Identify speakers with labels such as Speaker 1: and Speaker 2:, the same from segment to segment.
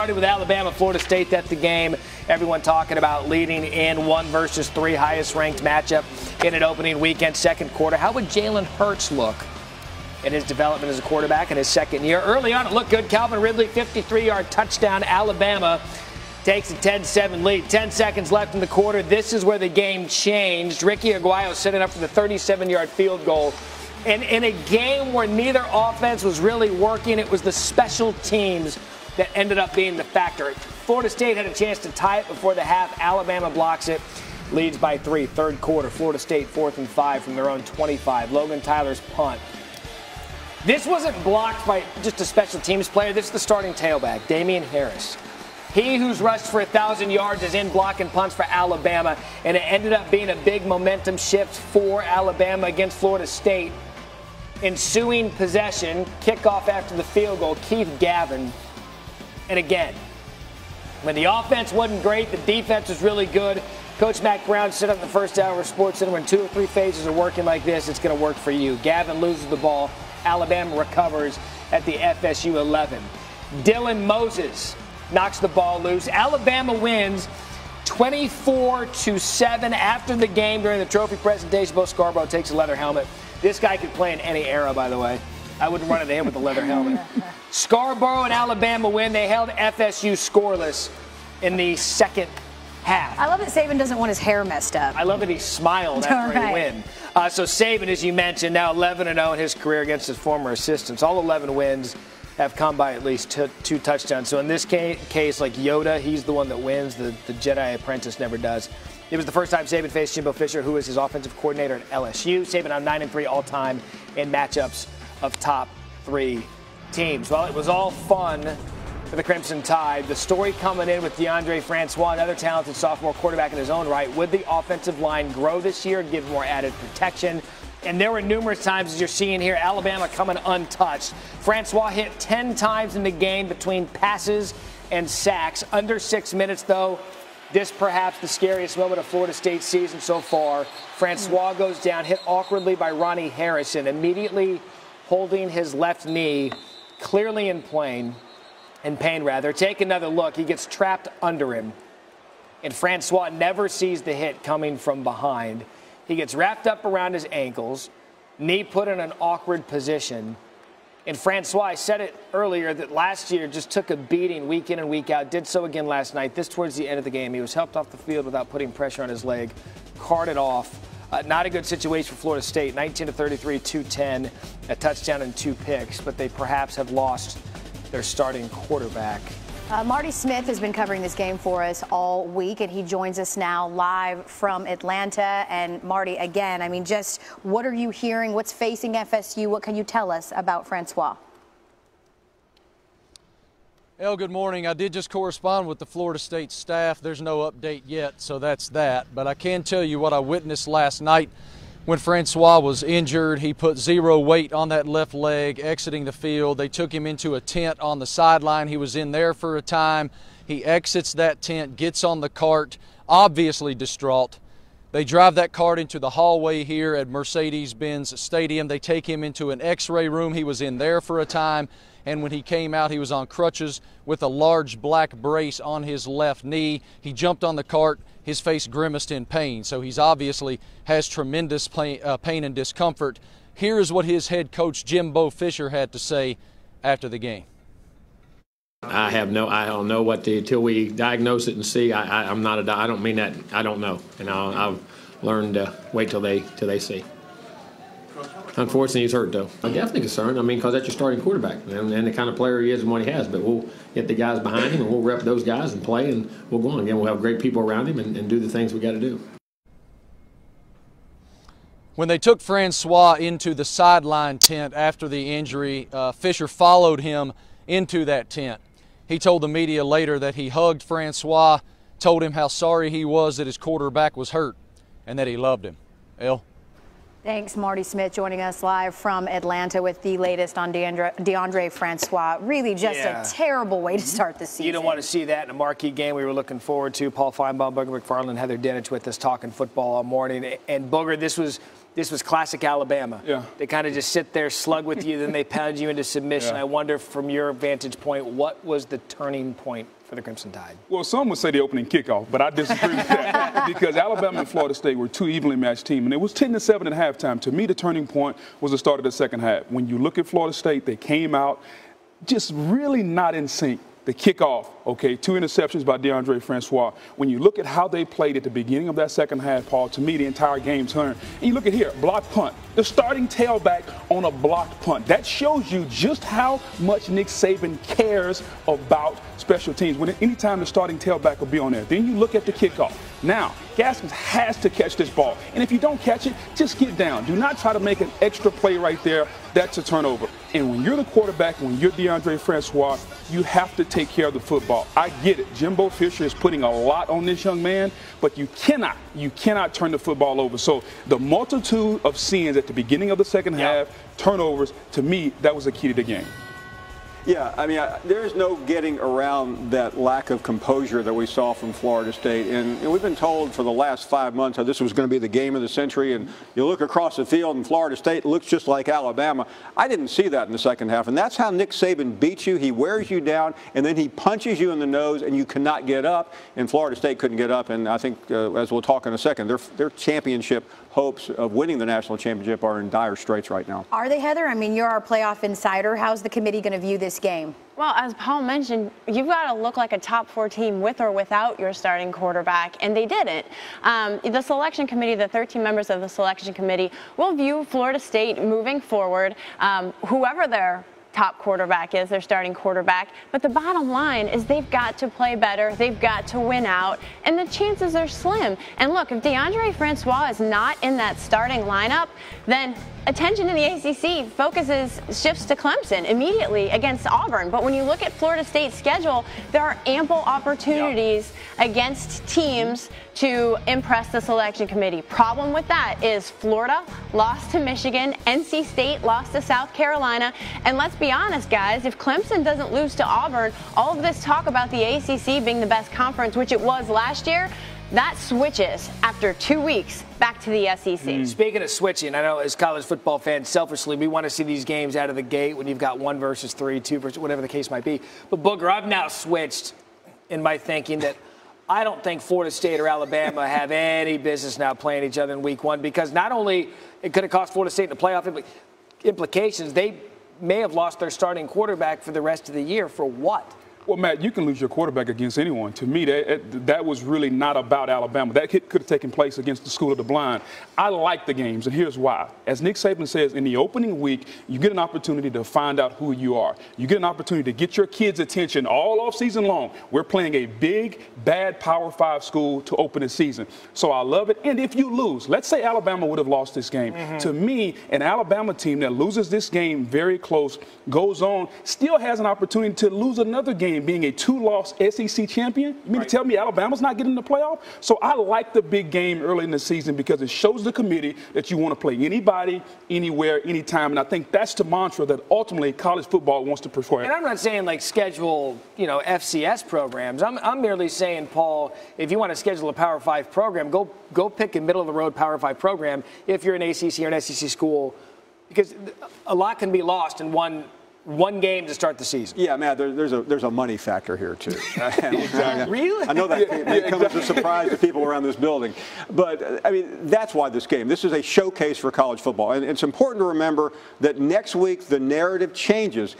Speaker 1: Started with Alabama, Florida State. That's the game everyone talking about, leading in 1 versus 3, highest ranked matchup in an opening weekend, second quarter. How would Jalen Hurts look in his development as a quarterback in his second year? Early on, it looked good. Calvin Ridley, 53-yard touchdown. Alabama takes a 10-7 lead. 10 seconds left in the quarter. This is where the game changed. Ricky Aguayo setting up for the 37-yard field goal. And in a game where neither offense was really working, it was the special teams that ended up being the factor. Florida State had a chance to tie it before the half. Alabama blocks it, leads by 3. Third quarter, Florida State 4th and 5 from their own 25. Logan Tyler's punt. This wasn't blocked by just a special teams player. This is the starting tailback, Damian Harris. He who's rushed for 1,000 yards is in blocking punts for Alabama, and it ended up being a big momentum shift for Alabama against Florida State. Ensuing possession, kickoff after the field goal, Keith Gavin. And again, when the offense wasn't great, the defense was really good. Coach Mack Brown said on the first hour of SportsCenter, when 2 or 3 phases are working like this, it's going to work for you. Gavin loses the ball. Alabama recovers at the f.s.u. 11. Dylan Moses knocks the ball loose. Alabama wins 24-7 after the game. During the trophy presentation, Bo Scarborough takes a leather helmet. This guy could play in any era, by the way. I wouldn't run into him with a leather helmet. Scarborough and Alabama win. They held f.s.u. scoreless in the second half.
Speaker 2: I love that Saban doesn't want his hair messed up.
Speaker 1: I love that he smiled after he win. So Saban, as you mentioned, now 11-0 in his career against his former assistants. All 11 wins have come by at least 2 touchdowns. So in this case, like Yoda, he's the one that wins. The Jedi apprentice never does. It was the first time Saban faced Jimbo Fisher, who is his offensive coordinator at LSU. Saban on 9-3 all-time in matchups of top 3 teams. Well, it was all fun for the Crimson Tide. The story coming in with DeAndre Francois, another talented sophomore quarterback in his own right. Would the offensive line grow this year and give more added protection? And there were numerous times, as you're seeing here, Alabama coming untouched. Francois hit 10 times in the game between passes and sacks. Under 6 minutes, though. This perhaps the scariest moment of Florida State's season so far. Francois goes down, hit awkwardly by Ronnie Harrison, immediately holding his left knee, clearly in pain. Take another look. He gets trapped under him. And Francois never sees the hit coming from behind. He gets wrapped up around his ankles, knee put in an awkward position. And Francois, I said it earlier, that last year just took a beating week in and week out, did so again last night. This towards the end of the game. He was helped off the field without putting pressure on his leg, carted off. Not a good situation for Florida State. 19-33, 210, a touchdown and 2 picks, but they perhaps have lost their starting quarterback.
Speaker 2: Marty Smith has been covering this game for us all week, and he joins us now live from Atlanta. And Marty, again, I mean, just what are you hearing? What's facing FSU? What can you tell us about Francois?
Speaker 3: El, good morning. I did just correspond with the Florida State staff. There's no update yet, so that's that. But I can tell you what I witnessed last night when Francois was injured. He put 0 weight on that left leg exiting the field. They took him into a tent on the sideline. He was in there for a time. He exits that tent, gets on the cart, obviously distraught. They drive that cart into the hallway here at Mercedes-Benz Stadium. They take him into an x-ray room. He was in there for a time. And when he came out, he was on crutches with a large black brace on his left knee. He jumped on the cart. His face grimaced in pain. So he's obviously has tremendous pain and discomfort. Here is what his head coach, Jimbo Fisher, had to say after the game.
Speaker 4: I don't know what till we diagnose it and see. I don't mean that. I don't know. And I've learned to wait till they see. Unfortunately, he's hurt, though. I'm definitely concerned. I mean, because that's your starting quarterback and the kind of player he is and what he has. But we'll get the guys behind him, and we'll rep those guys and play, and we'll go on. Again, we'll have great people around him and do the things we got to do.
Speaker 3: When they took Francois into the sideline tent after the injury, Fisher followed him into that tent. He told the media later that he hugged Francois, told him how sorry he was that his quarterback was hurt, and that he loved him. El?
Speaker 2: Thanks, Marty Smith, joining us live from Atlanta with the latest on DeAndre Francois. Really just a terrible way to start the season.
Speaker 1: You don't want to see that in a marquee game we were looking forward to. Paul Finebaum, Booger McFarland, Heather Dinich with us talking football all morning. And Booger, this was this was classic Alabama.
Speaker 5: Yeah.
Speaker 1: They kind of just sit there, slug with you, then they pound you into submission.
Speaker 5: Yeah.
Speaker 1: I wonder, from your vantage point, what was the turning point for the Crimson Tide?
Speaker 5: Well, some would say the opening kickoff, but I disagree with that because Alabama and Florida State were two evenly matched teams, and it was 10-7 at halftime. To me, the turning point was the start of the second half. When you look at Florida State, they came out just really not in sync. The kickoff, okay, 2 interceptions by DeAndre Francois. When you look at how they played at the beginning of that second half, Paul, to me, the entire game turned. And you look at here, blocked punt. The starting tailback on a blocked punt. That shows you just how much Nick Saban cares about special teams. When anytime the starting tailback will be on there. Then you look at the kickoff. Now, Gaskins has to catch this ball. And if you don't catch it, just get down. Do not try to make an extra play right there. That's a turnover. And when you're the quarterback, when you're DeAndre Francois, you have to take care of the football. I get it. Jimbo Fisher is putting a lot on this young man, but you cannot turn the football over. So the multitude of sins at the beginning of the second half, turnovers, to me, that was the key to the game.
Speaker 6: Yeah, I mean, there's no getting around that lack of composure that we saw from Florida State. And we've been told for the last 5 months how this was going to be the game of the century. And you look across the field and Florida State looks just like Alabama. I didn't see that in the second half. And that's how Nick Saban beats you. He wears you down, and then he punches you in the nose, and you cannot get up. And Florida State couldn't get up. And I think, as we'll talk in a second, their championship hopes of winning the national championship are in dire straits right now.
Speaker 2: Are they, Heather? I mean, you're our playoff insider. How's the committee going to view this game?
Speaker 7: Well, as Paul mentioned, you've got to look like a top 4 team with or without your starting quarterback, and they didn't. The selection committee, the 13 members of the selection committee, will view Florida State moving forward, whoever their top quarterback is, their starting quarterback. But the bottom line is they've got to play better. They've got to win out, and the chances are slim. And look, if DeAndre Francois is not in that starting lineup, then attention in the ACC shifts to Clemson immediately against Auburn. But when you look at Florida State's schedule, there are ample opportunities against teams to impress the selection committee. Problem with that is Florida lost to Michigan, NC State lost to South Carolina, and let's be honest, guys, if Clemson doesn't lose to Auburn, all of this talk about the ACC being the best conference, which it was last year, that switches after 2 weeks back to the SEC.
Speaker 1: Speaking of switching, I know as college football fans, selfishly, we want to see these games out of the gate when you've got 1 versus 3, 2 versus whatever the case might be. But Booger, I've now switched in my thinking that I don't think Florida State or Alabama have any business now playing each other in week 1, because not only it could have cost Florida State the playoff implications, they may have lost their starting quarterback for the rest of the year. For what?
Speaker 5: Well, Matt, you can lose your quarterback against anyone. To me, that was really not about Alabama. That could have taken place against the School of the Blind. I like the games, and here's why. As Nick Saban says, in the opening week, you get an opportunity to find out who you are. You get an opportunity to get your kids' attention all off season long. We're playing a big, bad Power 5 school to open the season. So I love it. And if you lose, let's say Alabama would have lost this game. To me, an Alabama team that loses this game very close, goes on, still has an opportunity to lose another game, being a 2-loss SEC champion. You mean to tell me Alabama's not getting in the playoff? So I like the big game early in the season because it shows the committee that you want to play anybody, anywhere, anytime. And I think that's the mantra that ultimately college football wants to prefer.
Speaker 1: And I'm not saying like schedule, FCS programs. I'm merely saying, Paul, if you want to schedule a Power 5 program, go pick a middle-of-the-road Power 5 program if you're an ACC or an SEC school, because a lot can be lost in one game to start the season.
Speaker 6: Yeah, Matt, there's a money factor here, too.
Speaker 1: Really?
Speaker 6: I know that may come as a surprise to people around this building. But, I mean, that's why this is a showcase for college football. And it's important to remember that next week the narrative changes.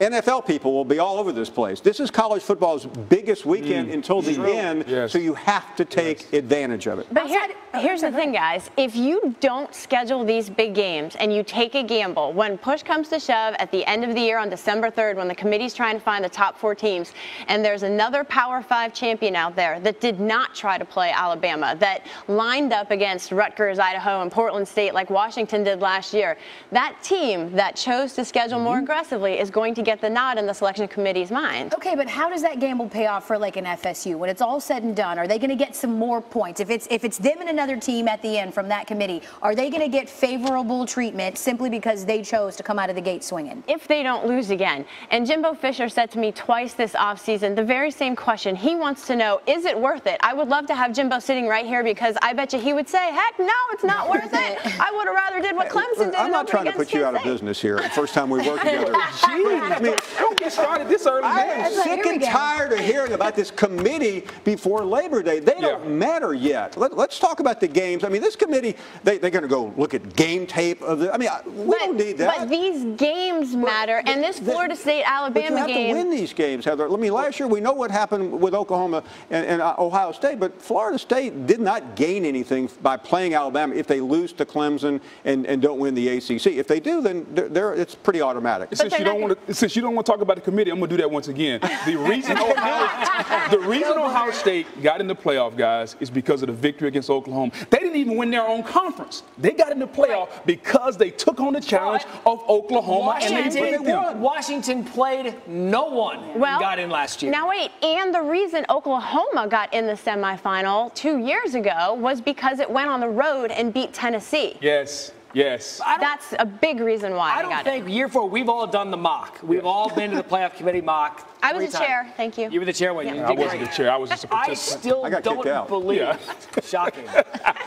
Speaker 6: NFL people will be all over this place. This is college football's biggest weekend until the end, so you have to take advantage of it.
Speaker 7: But here's the thing, guys. If you don't schedule these big games and you take a gamble, when push comes to shove at the end of the year on December 3rd, when the committee's trying to find the top 4 teams, and there's another Power 5 champion out there that did not try to play Alabama, that lined up against Rutgers, Idaho, and Portland State like Washington did last year, that team that chose to schedule more aggressively is going to to get the nod in the selection committee's mind.
Speaker 2: Okay, but how does that gamble pay off for like an FSU when it's all said and done? Are they going to get some more points? If it's them and another team at the end from that committee, are they going to get favorable treatment simply because they chose to come out of the gate swinging?
Speaker 7: If they don't lose again. And Jimbo Fisher said to me twice this offseason the very same question. He wants to know, is it worth it? I would love to have Jimbo sitting right here because I bet you he would say, heck no, it's not worth it. I would have rather did what Clemson did.
Speaker 6: I'm not trying to put you out of business here. The first time we worked together.
Speaker 5: I mean, don't get started this early.
Speaker 6: I am sick and tired of hearing about this committee before Labor Day. They don't matter yet. Let's talk about the games. I mean, this committee, they're going to go look at game tape of the. I mean, we don't need that.
Speaker 7: But these games matter, and this Florida State-Alabama game.
Speaker 6: But you have to win these games, Heather. I mean, last year we know what happened with Oklahoma and Ohio State, but Florida State did not gain anything by playing Alabama if they lose to Clemson and don't win the ACC. If they do, then it's pretty automatic.
Speaker 5: Since you don't want to talk about the committee, I'm going to do that once again. The reason Ohio State got in the playoff, guys, is because of the victory against Oklahoma. They didn't even win their own conference. They got in the playoff because they took on the challenge of Oklahoma and they won.
Speaker 1: Washington played no one and got in last year.
Speaker 7: Now wait, and the reason Oklahoma got in the semifinal 2 years ago was because it went on the road and beat Tennessee.
Speaker 5: Yes. Yes.
Speaker 7: That's a big reason why
Speaker 1: I don't think year 4, we've all done the mock. We've all been to the playoff committee mock.
Speaker 7: I was the chair. Thank you.
Speaker 1: You were the chair when
Speaker 5: I wasn't the chair. I was just a participant.
Speaker 1: I still don't believe. Shocking.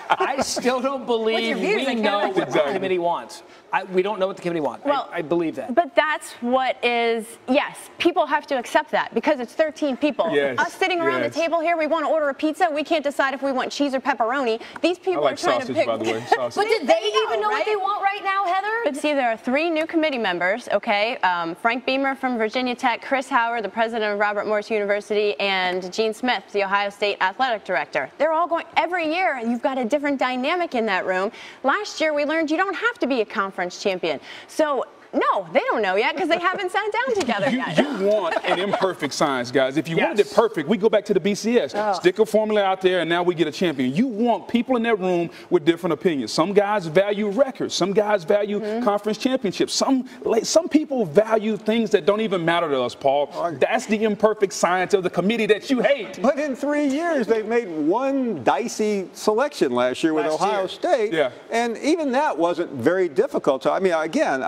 Speaker 1: I still don't believe we know what the committee wants. We don't know what the committee wants.
Speaker 7: Well,
Speaker 1: I believe that.
Speaker 7: But that's what is, yes, people have to accept that because it's 13 people.
Speaker 5: Yes.
Speaker 7: Us sitting around the table here, we want to order a pizza. We can't decide if we want cheese or pepperoni. These people are trying to pick.
Speaker 5: By the way. Sausage.
Speaker 2: But did they even know what they want right now, Heather?
Speaker 7: But see, there are 3 new committee members, okay? Frank Beamer from Virginia Tech, Chris Howard, the president of Robert Morris University, and Gene Smith, the Ohio State athletic director. They're all going, every year you've got a different dynamic in that room. Last year we learned you don't have to be a conference champion. So no, they don't know yet because they haven't sat down together yet.
Speaker 5: You want an imperfect science, guys. If you wanted it perfect, we go back to the BCS. Stick a formula out there, and now we get a champion. You want people in that room with different opinions. Some guys value records. Some guys value conference championships. Some people value things that don't even matter to us, Paul. That's the imperfect science of the committee that you hate.
Speaker 6: But in 3 years, they've made one dicey selection last year with Ohio State. Yeah. And even that wasn't very difficult. So, I mean, again,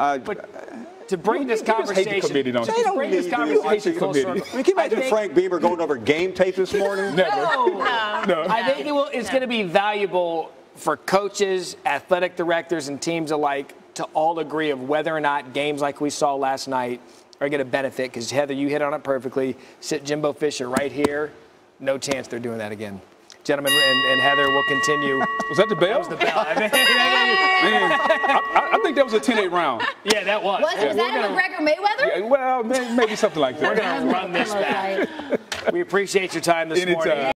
Speaker 1: to bring this conversation,
Speaker 6: Can you imagine Frank Beamer going over game tape this morning?
Speaker 5: Never.
Speaker 1: No. I think it's going to be valuable for coaches, athletic directors, and teams alike to all agree of whether or not games like we saw last night are going to benefit. Because, Heather, you hit on it perfectly. Sit Jimbo Fisher right here. No chance they're doing that again. Gentlemen, and Heather will continue.
Speaker 5: Was that the bell?
Speaker 1: That was the bell.
Speaker 5: I think that was a 10-8 round.
Speaker 1: Yeah, that was.
Speaker 2: Was that a McGregor Mayweather?
Speaker 5: Yeah, well, maybe something like that.
Speaker 1: We're going to run this back. We appreciate your time this morning.